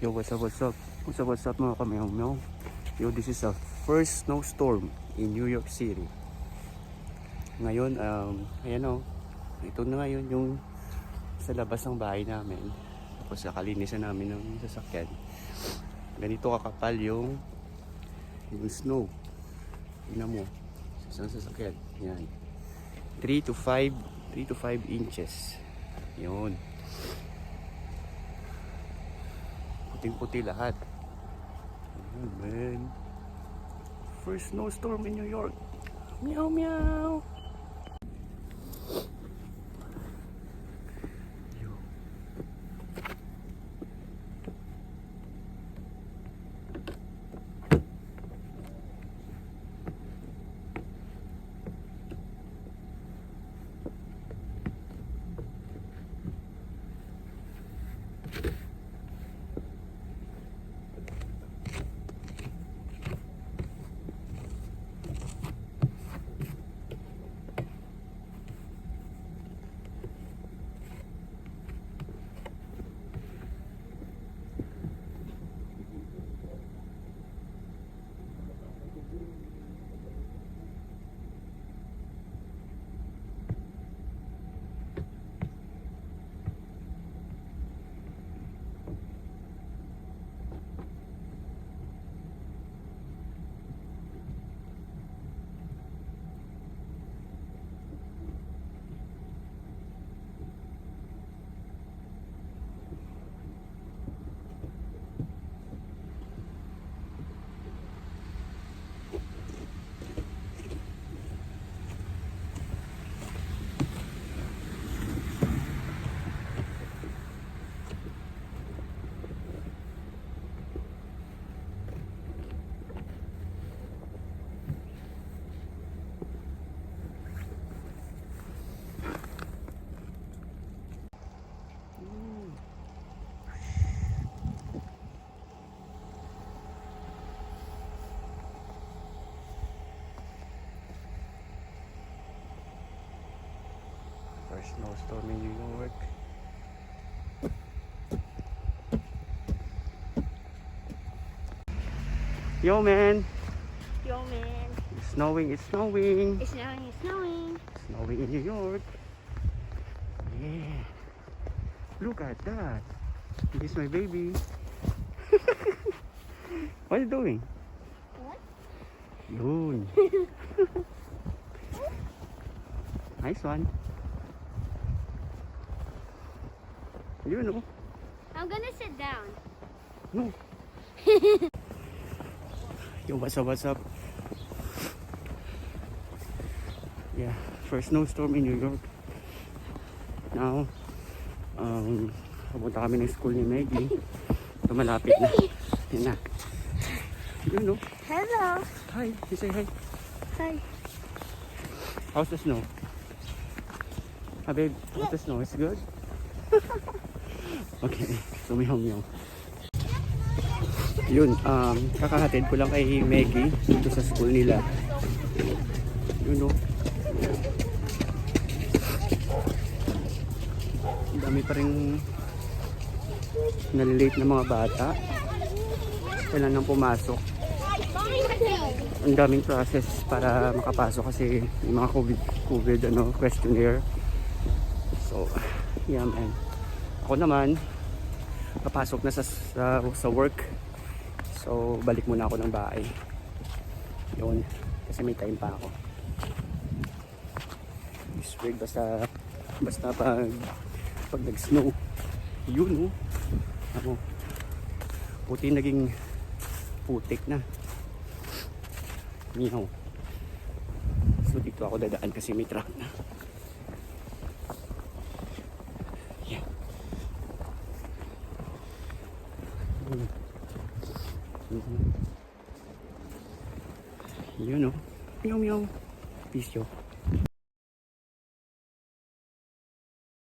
Yo, what's up, what's up? What's up mga kameow-meow? Yo, this is a first snowstorm in New York City. Ngayon, ayan o. Ito na ngayon yung sa labas ng bahay namin. Tapos nakalinisan namin ng sasakyan. Ganito kakapal yung snow. Tingnan mo. Sa isang sasakyan. Yan. 3 to 5 inches. Yun. Puting-puti lahat. Oh man. First snowstorm in New York. Meow meow. First snowstorm in New York. Yo man! Yo man! It's snowing, it's snowing! It's snowing, it's snowing! Snowing in New York! Yeah! Look at that! This is my baby! What are you doing? What? Yun! Nice one! You know. I'm gonna sit down. No. Yo, what's up? Yeah, first snowstorm in New York. Now, pupunta kami ng school ni Maggie. Ito malapit na. Yan na. You know. Hello. Hi, you say hi. Hi. How's the snow? Ah, babe, how's the snow? It's good? Okay, so meow. Yun, kakahatid ko lang kay Maggie dito sa school nila. Yun o. Ang dami pa rin nalilate na mga bata. Kailan nang pumasok. Ang daming process para makapasok kasi yung mga COVID questionnaire. So, yeah man. Ako naman, papasok na sa work. So, balik muna ako ng bahay. Yun, kasi may time pa ako. It's weird basta pag nag-snow. Yun oh. Ako, puti naging putik na. Meow. So, dito ako dadaan kasi may truck na. You know, meow meow. Peace yo.